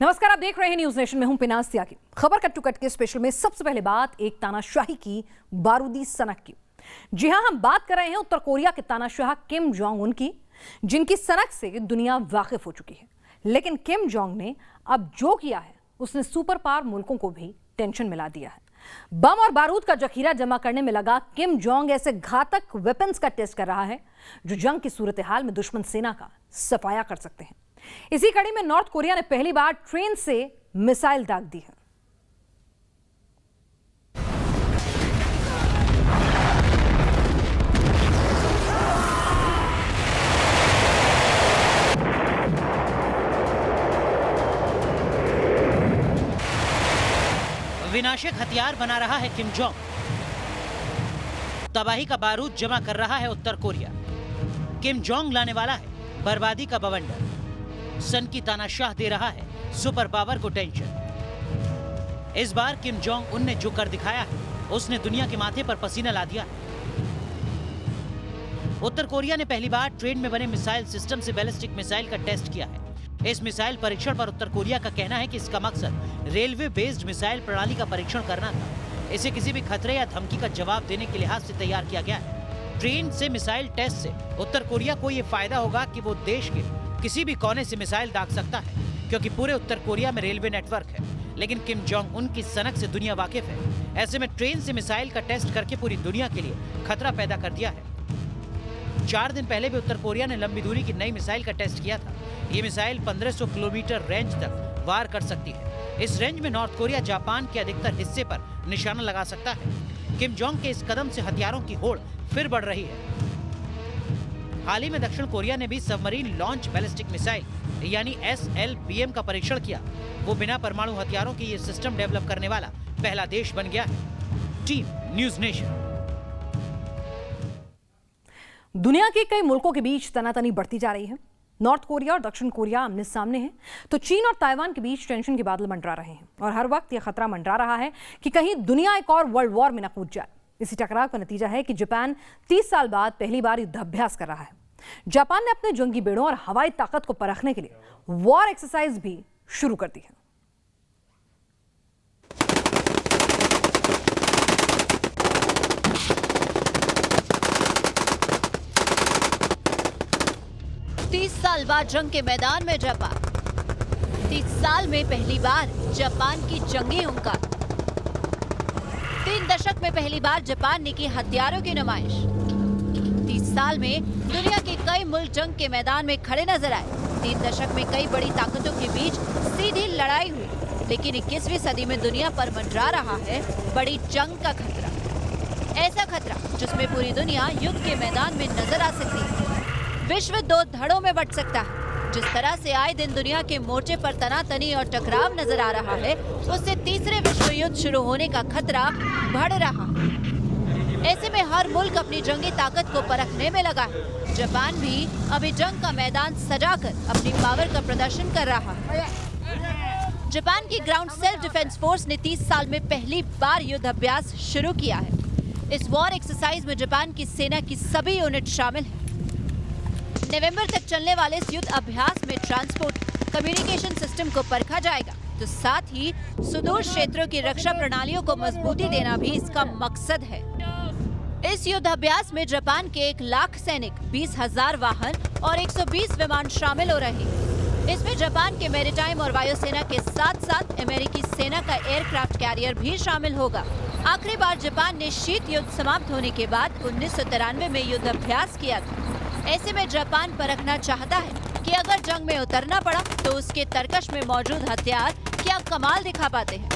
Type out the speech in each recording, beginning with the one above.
नमस्कार, आप देख रहे हैं न्यूज नेशन में हूं पिनाज त्यागी। खबर कट टू कट के स्पेशल में सबसे पहले बात एक तानाशाही की बारूदी सनक की। जी हां, हम बात कर रहे हैं उत्तर कोरिया के तानाशाह किम जोंग उन की, जिनकी सनक से दुनिया वाकिफ हो चुकी है। लेकिन किम जोंग ने अब जो किया है उसने सुपर पावर मुल्कों को भी टेंशन में ला दिया है। बम और बारूद का जखीरा जमा करने में लगा किम जोंग ऐसे घातक वेपन्स का टेस्ट कर रहा है जो जंग की सूरत हाल में दुश्मन सेना का सफाया कर सकते हैं। इसी कड़ी में नॉर्थ कोरिया ने पहली बार ट्रेन से मिसाइल दाग दी है। विनाशक हथियार बना रहा है किम जोंग। तबाही का बारूद जमा कर रहा है उत्तर कोरिया। किम जोंग लाने वाला है बर्बादी का बवंडर। सन की तानाशाह दे रहा है सुपर पावर को टेंशन। इस बार किम जोंग उन ने जो कर दिखाया है उसने दुनिया के माथे पर पसीना ला दिया है। उत्तर कोरिया ने पहली बार ट्रेन में बने मिसाइल सिस्टम से बैलिस्टिक मिसाइल का टेस्ट किया है। इस मिसाइल परीक्षण पर उत्तर कोरिया का कहना है कि इसका मकसद रेलवे बेस्ड मिसाइल प्रणाली का परीक्षण करना था। इसे किसी भी खतरे या धमकी का जवाब देने के लिहाज से तैयार किया गया है। ट्रेन से मिसाइल टेस्ट से उत्तर कोरिया को ये फायदा होगा कि वो देश के किसी भी कोने से मिसाइल दाग सकता है, क्योंकि पूरे उत्तर कोरिया में रेलवे नेटवर्क है। लेकिन किम जोंग उनकी सनक से दुनिया वाकिफ है। ऐसे में ट्रेन से मिसाइल का टेस्ट करके पूरी दुनिया के लिए खतरा पैदा कर दिया है। 4 दिन पहले भी उत्तर कोरिया ने लंबी दूरी की नई मिसाइल का टेस्ट किया था। ये मिसाइल 1500 किलोमीटर रेंज तक वार कर सकती है। इस रेंज में नॉर्थ कोरिया जापान के अधिकतर हिस्से पर निशाना लगा सकता है। किम जोंग के इस कदम से हथियारों की होड़ फिर बढ़ रही है। हाल ही में दक्षिण कोरिया ने भी सबमरीन लॉन्च बैलिस्टिक मिसाइल यानी SLBM का परीक्षण किया। वो बिना परमाणु हथियारों के ये सिस्टम डेवलप करने वाला पहला देश बन गया है। Team news nation. दुनिया के कई मुल्कों के बीच तनातनी बढ़ती जा रही है। नॉर्थ कोरिया और दक्षिण कोरिया आमने सामने हैं, तो चीन और ताइवान के बीच टेंशन के बादल मंडरा रहे हैं और हर वक्त यह खतरा मंडरा रहा है कि कहीं दुनिया एक और वर्ल्ड वॉर में न कूद जाए। इसी टकराव का नतीजा है कि जापान 30 साल बाद पहली बार युद्धाभ्यास कर रहा है। जापान ने अपने जंगी बेड़ों और हवाई ताकत को परखने के लिए वॉर एक्सरसाइज भी शुरू कर दी है। साल बाद जंग के मैदान में जापान। 30 साल में पहली बार जापान की जंगी हुंकार। 3 दशक में पहली बार जापान ने की हथियारों की नुमाइश। 30 साल में दुनिया के कई मुल्क जंग के मैदान में खड़े नजर आए। 3 दशक में कई बड़ी ताकतों के बीच सीधी लड़ाई हुई, लेकिन 21वीं सदी में दुनिया पर मंडरा रहा है बड़ी जंग का खतरा। ऐसा खतरा जिसमें पूरी दुनिया युद्ध के मैदान में नजर आ सकती है। विश्व 2 धड़ों में बंट सकता है। जिस तरह से आए दिन दुनिया के मोर्चे पर तनातनी और टकराव नजर आ रहा है, उससे तीसरे विश्व युद्ध शुरू होने का खतरा बढ़ रहा है। ऐसे में हर मुल्क अपनी जंगी ताकत को परखने में लगा है। जापान भी अभी जंग का मैदान सजाकर अपनी पावर का प्रदर्शन कर रहा है। जापान की ग्राउंड सेल्फ डिफेंस फोर्स ने 30 साल में पहली बार युद्ध अभ्यास शुरू किया है। इस वॉर एक्सरसाइज में जापान की सेना की सभी यूनिट शामिल है। नवंबर तक चलने वाले इस युद्ध अभ्यास में ट्रांसपोर्ट कम्युनिकेशन सिस्टम को परखा जाएगा, तो साथ ही सुदूर क्षेत्रों की रक्षा प्रणालियों को मजबूती देना भी इसका मकसद है। इस युद्ध अभ्यास में जापान के 1 लाख सैनिक, 20,000 वाहन और 120 विमान शामिल हो रहे हैं। इसमें जापान के मैरीटाइम और वायुसेना के साथ साथ अमेरिकी सेना का एयरक्राफ्ट कैरियर भी शामिल होगा। आखिरी बार जापान ने शीत युद्ध समाप्त होने के बाद 1993 में युद्ध अभ्यास किया था। ऐसे में जापान परखना चाहता है कि अगर जंग में उतरना पड़ा तो उसके तरकश में मौजूद हथियार क्या कमाल दिखा पाते हैं।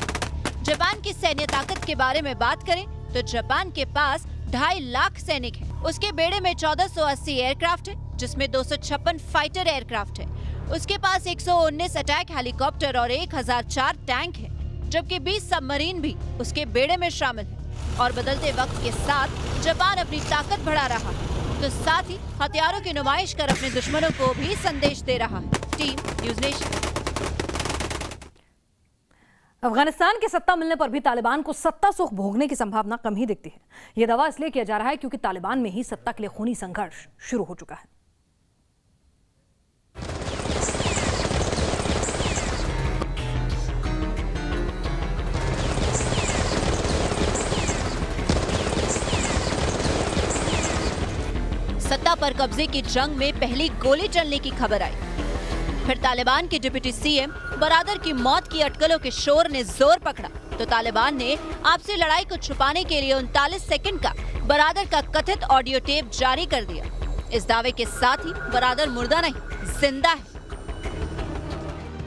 जापान की सैन्य ताकत के बारे में बात करें तो जापान के पास 2.5 लाख सैनिक हैं। उसके बेड़े में 1480 एयरक्राफ्ट है, जिसमें 256 फाइटर एयरक्राफ्ट है। उसके पास 119 अटैक हेलीकॉप्टर और 1004 टैंक है, जबकि 20 सबमरीन भी उसके बेड़े में शामिल है। और बदलते वक्त के साथ जापान अपनी ताकत बढ़ा रहा है, तो साथ ही हथियारों की नुमाइश कर अपने दुश्मनों को भी संदेश दे रहा है। Team news nation. अफगानिस्तान की सत्ता मिलने पर भी तालिबान को सत्ता सुख भोगने की संभावना कम ही दिखती है। यह दावा इसलिए किया जा रहा है क्योंकि तालिबान में ही सत्ता के लिए खूनी संघर्ष शुरू हो चुका है। सत्ता पर कब्जे की जंग में पहली गोली चलने की खबर आई। फिर तालिबान के डिप्टी सीएम बरादर की मौत की अटकलों के शोर ने जोर पकड़ा तो तालिबान ने आपसी लड़ाई को छुपाने के लिए 39 सेकंड का बरादर का कथित ऑडियो टेप जारी कर दिया। इस दावे के साथ ही बरादर मुर्दा नहीं, जिंदा है।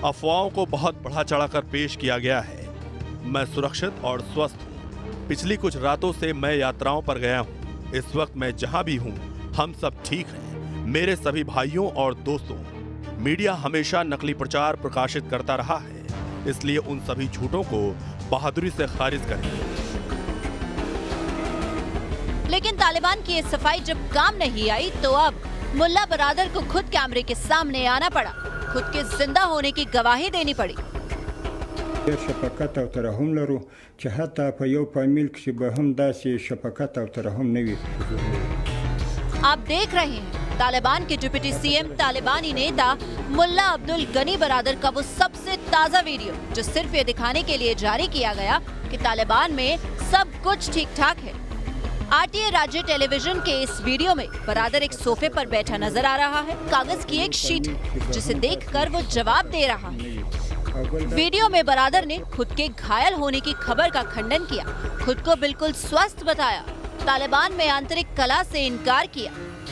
अफवाहों को बहुत बढ़ा चढ़ाकर पेश किया गया है। मैं सुरक्षित और स्वस्थ हूँ। पिछली कुछ रातों से मैं यात्राओं पर गया हूँ। इस वक्त मैं जहाँ भी हूँ हम सब ठीक हैं। मेरे सभी भाइयों और दोस्तों, मीडिया हमेशा नकली प्रचार प्रकाशित करता रहा है, इसलिए उन सभी झूठों को बहादुरी से खारिज करें। लेकिन तालिबान की ये सफाई जब काम नहीं आई तो अब मुल्ला बरादर को खुद कैमरे के सामने आना पड़ा, खुद के जिंदा होने की गवाही देनी पड़ी। शफकत और तरहम लरू कि हत्ता पे यो पामिल कि बहम दासी शफकत और तरहम नहीं। आप देख रहे हैं तालिबान के डिप्टी सीएम तालिबानी नेता मुल्ला अब्दुल गनी बरादर का वो सबसे ताजा वीडियो, जो सिर्फ ये दिखाने के लिए जारी किया गया कि तालिबान में सब कुछ ठीक ठाक है। आरटीए राज्य टेलीविजन के इस वीडियो में बरादर एक सोफे पर बैठा नजर आ रहा है। कागज की एक शीट है जिसे देखकर वो जवाब दे रहा है। वीडियो में बरादर ने खुद के घायल होने की खबर का खंडन किया, खुद को बिल्कुल स्वस्थ बताया, तालिबान में आंतरिक कला से इनकार किया।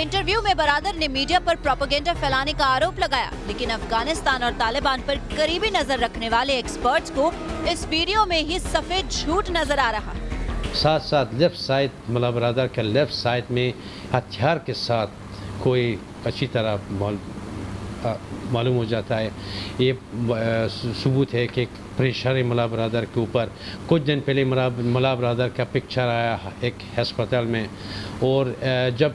इंटरव्यू में बरादर ने मीडिया पर प्रोपेगेंडा फैलाने का आरोप लगाया, लेकिन अफगानिस्तान और तालिबान पर करीबी नजर रखने वाले एक्सपर्ट्स को इस वीडियो में ही सफेद झूठ नजर आ रहा। साथ साथ लेफ्ट साइड मुल्ला बरादर के लेफ्ट साइड में हथियार के साथ कोई अच्छी तरह मालूम हो जाता है। ये सबूत है कि प्रेशर है मुल्ला बरादर के ऊपर। कुछ दिन पहले मुल्ला बरादर का पिक्चर आया एक अस्पताल में, और जब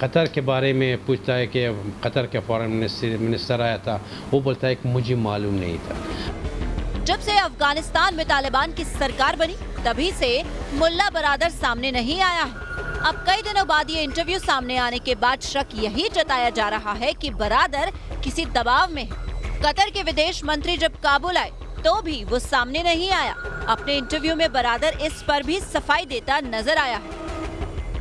कतर के बारे में पूछता है कि कतर के फॉरेन मिनिस्टर आया था, वो बोलता है कि मुझे मालूम नहीं था। जब से अफगानिस्तान में तालिबान की सरकार बनी तभी से मुल्ला बरादर सामने नहीं आया है। अब कई दिनों बाद ये इंटरव्यू सामने आने के बाद शक यही जताया जा रहा है कि बरादर किसी दबाव में है। कतर के विदेश मंत्री जब काबुल आए तो भी वो सामने नहीं आया। अपने इंटरव्यू में बरादर इस पर भी सफाई देता नजर आया है।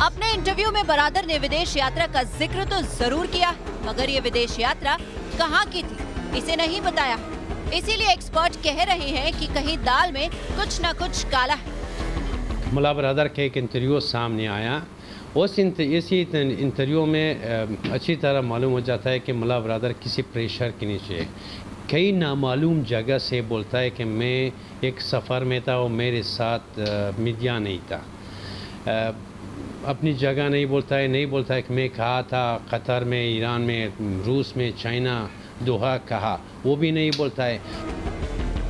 अपने इंटरव्यू में बरादर ने विदेश यात्रा का जिक्र तो जरूर किया, मगर ये विदेश यात्रा कहाँ की थी इसे नहीं बताया। इसीलिए एक्सपर्ट कह रहे हैं कि कहीं दाल में कुछ न कुछ काला है। मुल्ला बरादर का एक इंटरव्यू सामने आया। इसी इंटरव्यू में अच्छी तरह मालूम हो जाता है कि मुल्ला बरादर किसी प्रेशर के नीचे कई नामालूम जगह से बोलता है कि मैं एक सफ़र में था और मेरे साथ मीडिया नहीं था। अपनी जगह नहीं बोलता है कि मैं कहा था कतर में, ईरान में, रूस में, चाइना, दोहा कहा, वो भी नहीं बोलता है।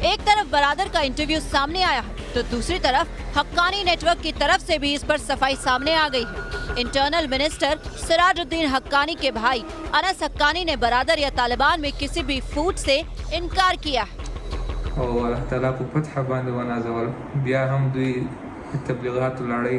एक तरफ बरादर का इंटरव्यू सामने आया है तो दूसरी तरफ हक्कानी नेटवर्क की तरफ से भी इस पर सफाई सामने आ गई है। इंटरनल मिनिस्टर सिराजुद्दीन हक्कानी के भाई अनस हक्कानी ने बरादर या तालिबान में किसी भी फूट से इनकार किया है। और अल्लाह ताला को फतह बांध वनाजवल बिया हम दुई तबलीगात लड़ाई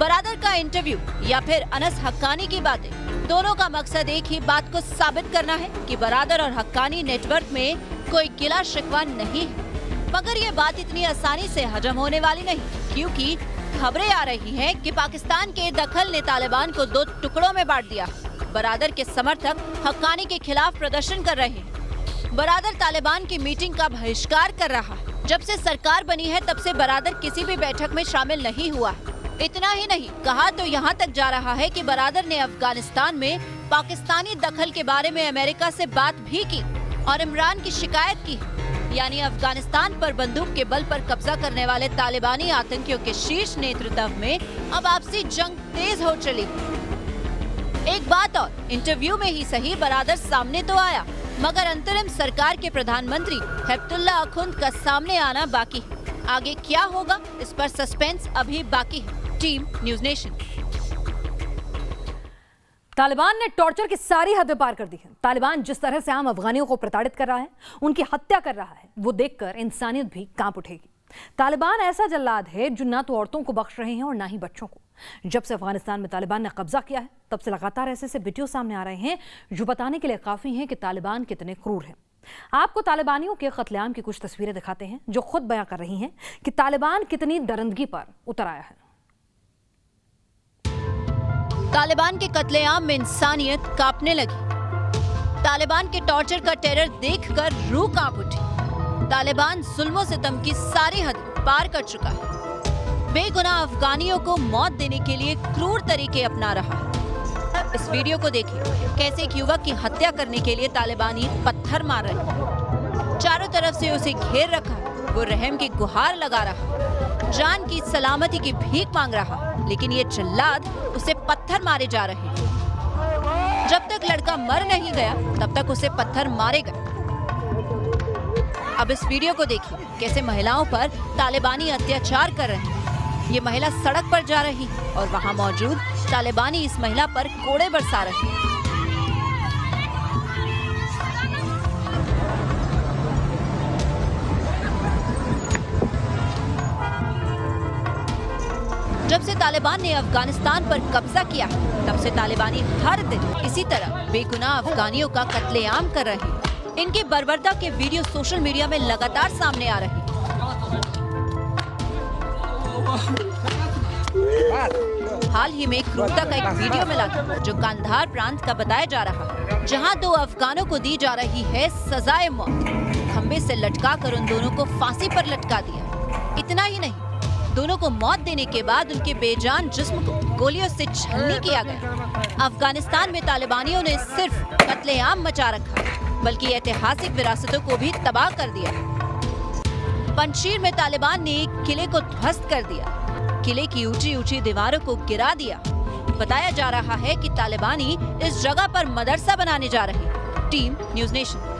बरादर का इंटरव्यू या फिर अनस हक्कानी की बातें, दोनों का मकसद एक ही बात को साबित करना है कि बरादर और हक्कानी नेटवर्क में कोई गिला शिकवा नहीं है। मगर ये बात इतनी आसानी से हजम होने वाली नहीं, क्योंकि खबरें आ रही हैं कि पाकिस्तान के दखल ने तालिबान को 2 टुकड़ों में बांट दिया। बरादर के समर्थक हक्कानी के खिलाफ प्रदर्शन कर रहे हैं। बरादर तालिबान की मीटिंग का बहिष्कार कर रहा है। जब से सरकार बनी है तब से बरादर किसी भी बैठक में शामिल नहीं हुआ है। इतना ही नहीं, कहा तो यहाँ तक जा रहा है कि बरादर ने अफगानिस्तान में पाकिस्तानी दखल के बारे में अमेरिका से बात भी की और इमरान की शिकायत की। यानी अफगानिस्तान पर बंदूक के बल पर कब्जा करने वाले तालिबानी आतंकियों के शीर्ष नेतृत्व में अब आपसी जंग तेज हो चली। एक बात और, इंटरव्यू में ही सही बरादर सामने तो आया, मगर अंतरिम सरकार के प्रधानमंत्री हेप्तुल्ला अखुंद का सामने आना बाकी है। आगे क्या होगा, इस पर सस्पेंस अभी बाकी है। Team news nation. तालिबान ने टॉर्चर की सारी हदें पार कर दी है। तालिबान जिस तरह से आम अफगानियों को प्रताड़ित कर रहा है, उनकी हत्या कर रहा है, वो देखकर इंसानियत भी कांप उठेगी। तालिबान ऐसा जल्लाद है जो ना तो औरतों को बख्श रहे हैं और ना ही बच्चों को। जब से अफगानिस्तान में तालिबान ने कब्जा किया है, तब से लगातार ऐसे वीडियो सामने आ रहे हैं जो बताने के लिए काफी हैं कि तालिबान कितने क्रूर हैं। आपको तालिबानियों के कत्लेआम की कुछ तस्वीरें दिखाते हैं जो खुद बयां कर रही हैं कि तालिबान कितनी दरिंदगी पर उतर आया है। तालिबान के कत्लेआम में इंसानियत कांपने लगी। तालिबान के टॉर्चर का टेरर देखकर रूह कांप उठी। तालिबान जुल्मों सितम की सारी हद पार कर चुका है। बेगुनाह अफगानियों को मौत देने के लिए क्रूर तरीके अपना रहा है। इस वीडियो को देखिए, कैसे एक युवक की हत्या करने के लिए तालिबानी पत्थर मार रहे हैं। चारों तरफ से उसे घेर रखा, वो रहम की गुहार लगा रहा, जान की सलामती की भीख मांग रहा, लेकिन ये जल्लाद उसे पत्थर मारे जा रहे हैं। जब तक लड़का मर नहीं गया, तब तक उसे पत्थर मारे गए। अब इस वीडियो को देखिए, कैसे महिलाओं पर तालिबानी अत्याचार कर रहे हैं। ये महिला सड़क पर जा रही है और वहां मौजूद तालिबानी इस महिला पर कोड़े बरसा रहे हैं। जब से तालिबान ने अफगानिस्तान पर कब्जा किया, तब से तालिबानी हर दिन इसी तरह बेगुनाह अफगानियों का कत्लेआम कर रहे हैं। इनकी बर्बरता के वीडियो सोशल मीडिया में लगातार सामने आ रहे हैं। हाल ही में क्रूरता का एक वीडियो मिला था जो कांधार प्रांत का बताया जा रहा है, जहां 2 अफगानों को दी जा रही है सजाए मौत। खंबे से लटकाकर उन दोनों को फांसी पर लटका दिया। इतना ही नहीं, दोनों को मौत देने के बाद उनके बेजान जिस्म को गोलियों से छलनी किया गया। अफगानिस्तान में तालिबानियों ने सिर्फ कत्लेआम मचा रखा, बल्कि ऐतिहासिक विरासतों को भी तबाह कर दिया। पंजशीर में तालिबान ने एक किले को ध्वस्त कर दिया, किले की ऊंची ऊंची दीवारों को गिरा दिया। बताया जा रहा है कि तालिबानी इस जगह पर मदरसा बनाने जा रहे हैं। Team news nation.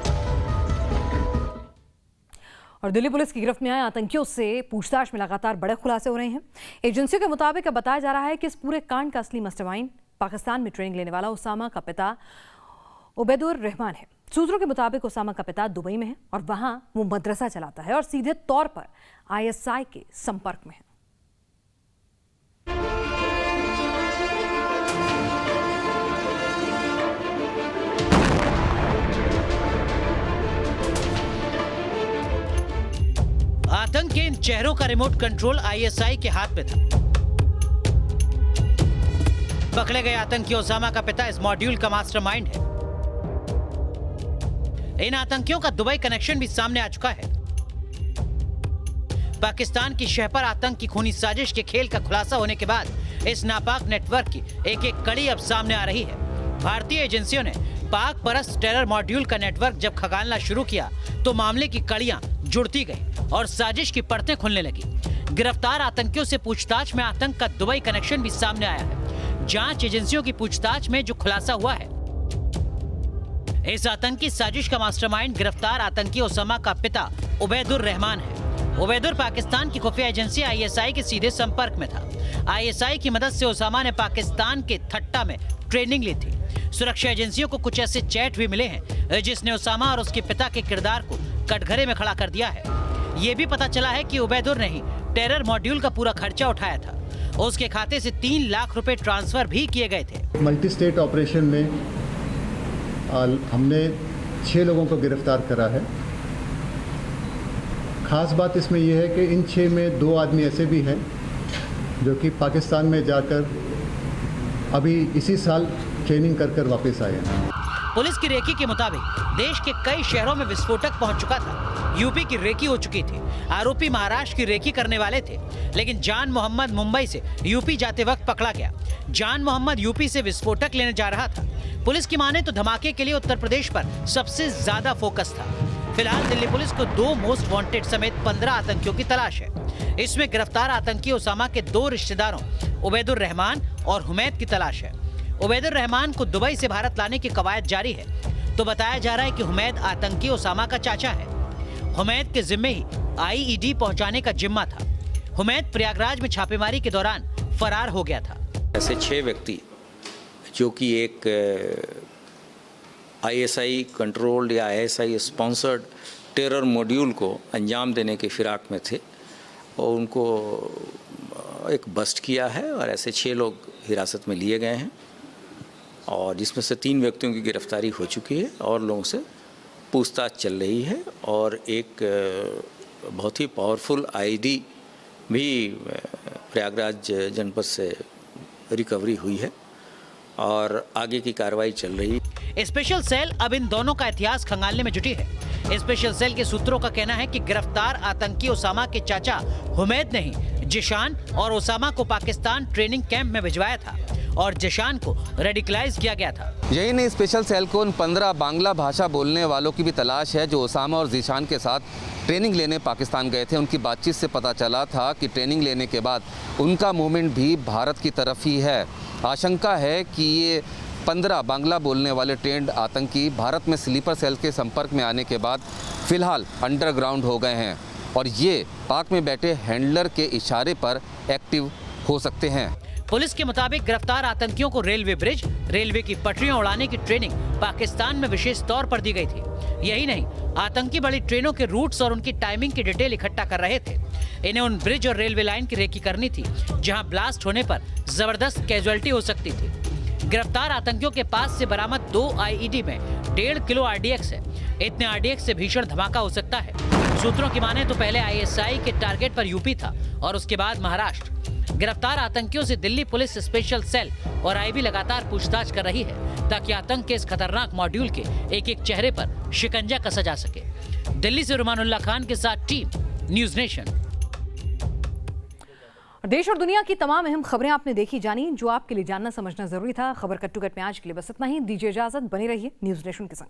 और दिल्ली पुलिस की गिरफ्त में आए आतंकियों से पूछताछ में लगातार बड़े खुलासे हो रहे हैं। एजेंसियों के मुताबिक बताया जा रहा है कि इस पूरे कांड का असली मास्टरमाइंड पाकिस्तान में ट्रेनिंग लेने वाला उसामा का पिता उबैदुर रहमान है। सूत्रों के मुताबिक उसामा का पिता दुबई में है और वहां वो मदरसा चलाता है और सीधे तौर पर ISI के संपर्क में है। आतंक के इन चेहरों का रिमोट कंट्रोल ISI के हाथ में था। पकड़े गए आतंकी उसामा का पिता इस मॉड्यूल का मास्टरमाइंड है। इन आतंकियों का दुबई कनेक्शन भी सामने आ चुका है। पाकिस्तान की शह पर आतंक की खूनी साजिश के खेल का खुलासा होने के बाद इस नापाक नेटवर्क की एक एक कड़ी अब सामने आ रही है। भारतीय एजेंसियों ने पाक परस्त टेरर मॉड्यूल का नेटवर्क जब खंगालना शुरू किया तो मामले की कड़ियां जुड़ती गई और साजिश की परतें खुलने लगी। गिरफ्तार आतंकियों से पूछताछ में आतंक का दुबई कनेक्शन भी सामने आया है। जांच एजेंसियों की पूछताछ में जो खुलासा हुआ है, इस आतंकी साजिश का मास्टरमाइंड गिरफ्तार आतंकी उसामा का पिता उबैदुर रहमान है। उबैदुर पाकिस्तान की खुफिया एजेंसी ISI के सीधे संपर्क में था। ISI की मदद से उसामा ने पाकिस्तान के थट्टा में ट्रेनिंग ली थी। सुरक्षा एजेंसियों को कुछ ऐसे चैट भी मिले हैं जिसने उसामा और उसके पिता के किरदार को कटघरे में खड़ा कर दिया है। ये भी पता चला है कि उबैदुर ने ही टेरर मॉड्यूल का पूरा खर्चा उठाया था। उसके खाते से 3 लाख रुपए ट्रांसफर भी किए गए थे। मल्टी स्टेट ऑपरेशन में हमने 6 लोगों को गिरफ्तार करा है। खास बात इसमें यह है कि इन 6 में 2 आदमी ऐसे भी हैं जो कि पाकिस्तान में जाकर अभी इसी साल ट्रेनिंग कर कर वापस आए हैं। पुलिस की रेकी के मुताबिक देश के कई शहरों में विस्फोटक पहुंच चुका था। यूपी की रेकी हो चुकी थी। आरोपी महाराष्ट्र की रेकी करने वाले थे, लेकिन जान मोहम्मद मुंबई से यूपी जाते वक्त पकड़ा गया। जान मोहम्मद यूपी से विस्फोटक लेने जा रहा था। पुलिस की माने तो धमाके के लिए उत्तर प्रदेश पर सबसे ज्यादा फोकस था। फिलहाल दिल्ली पुलिस को 2 मोस्ट वांटेड समेत 15 आतंकियों की तलाश है। इसमें गिरफ्तार आतंकी ओसामा के 2 रिश्तेदारों उबैदुर रहमान और हुमैद की तलाश है। उबैदुर रहमान को दुबई से भारत लाने की कवायद जारी है, तो बताया जा रहा है कि हुमैद आतंकी ओसामा का चाचा है। हुमैद के जिम्मे ही आईईडी पहुंचाने का जिम्मा था। हुमैद प्रयागराज में छापेमारी के दौरान फरार हो गया था। ऐसे 6 व्यक्ति जो कि एक आईएसआई कंट्रोल्ड या आईएसआई स्पॉन्सर्ड टेरर मॉड्यूल को अंजाम देने के फिराक में थे और उनको एक बस्ट किया है और ऐसे 6 लोग हिरासत में लिए गए हैं और जिसमें से 3 व्यक्तियों की गिरफ्तारी हो चुकी है और लोगों से पूछताछ चल रही है और एक बहुत ही पावरफुल आईडी भी प्रयागराज जनपद से रिकवरी हुई है और आगे की कार्रवाई चल रही है। स्पेशल सेल अब इन दोनों का इतिहास खंगालने में जुटी है। स्पेशल सेल के सूत्रों का कहना है कि गिरफ्तार आतंकी ओसामा के चाचा हुमैद ने ही जिशान और ओसामा को पाकिस्तान ट्रेनिंग कैंप में भिजवाया था और जिशान को रेडिकलाइज किया गया था। यही नहीं, स्पेशल सेल को उन 15 बांग्ला भाषा बोलने वालों की भी तलाश है जो ओसामा और जिशान के साथ ट्रेनिंग लेने पाकिस्तान गए थे। उनकी बातचीत से पता चला था कि ट्रेनिंग लेने के बाद उनका मूवमेंट भी भारत की तरफ ही है। आशंका है कि ये 15 बांग्ला बोलने वाले ट्रेंड आतंकी भारत में स्लीपर सेल के संपर्क में आने के बाद फिलहाल अंडरग्राउंड हो गए हैं और ये पाक में बैठे हैंडलर के इशारे पर एक्टिव हो सकते हैं। पुलिस के मुताबिक गिरफ्तार आतंकियों को रेलवे ब्रिज, रेलवे की पटरियां उड़ाने की ट्रेनिंग पाकिस्तान में विशेष तौर पर दी गई थी। यही नहीं, आतंकी बड़ी ट्रेनों के रूट्स और उनकी टाइमिंग की डिटेल इकट्ठा कर रहे थे। इन्हें उन ब्रिज और रेलवे लाइन की रेकी करनी थी जहां ब्लास्ट होने पर जबरदस्त कैजुअलिटी हो सकती थी। गिरफ्तार आतंकियों के पास से बरामद 2 आईईडी में 1.5 किलो आरडीएक्स है। इतने आरडीएक्स से भीषण धमाका हो सकता है। सूत्रों की माने तो पहले आईएसआई के टारगेट पर यूपी था और उसके बाद महाराष्ट्र। गिरफ्तार आतंकियों से दिल्ली पुलिस स्पेशल सेल और आईबी लगातार पूछताछ कर रही है ताकि आतंक के इस खतरनाक मॉड्यूल के एक-एक चेहरे पर शिकंजा कसा जा सके। दिल्ली से रुमानुल्लाह खान के साथ टीम न्यूज़ नेशन। देश और दुनिया की तमाम अहम खबरें आपने देखी जानी जो आपके लिए जानना समझना जरूरी था। खबर कट टू कट में आज के लिए बस इतना ही। दीजिए इजाजत, बनी रहिए न्यूज़ नेशन के संग।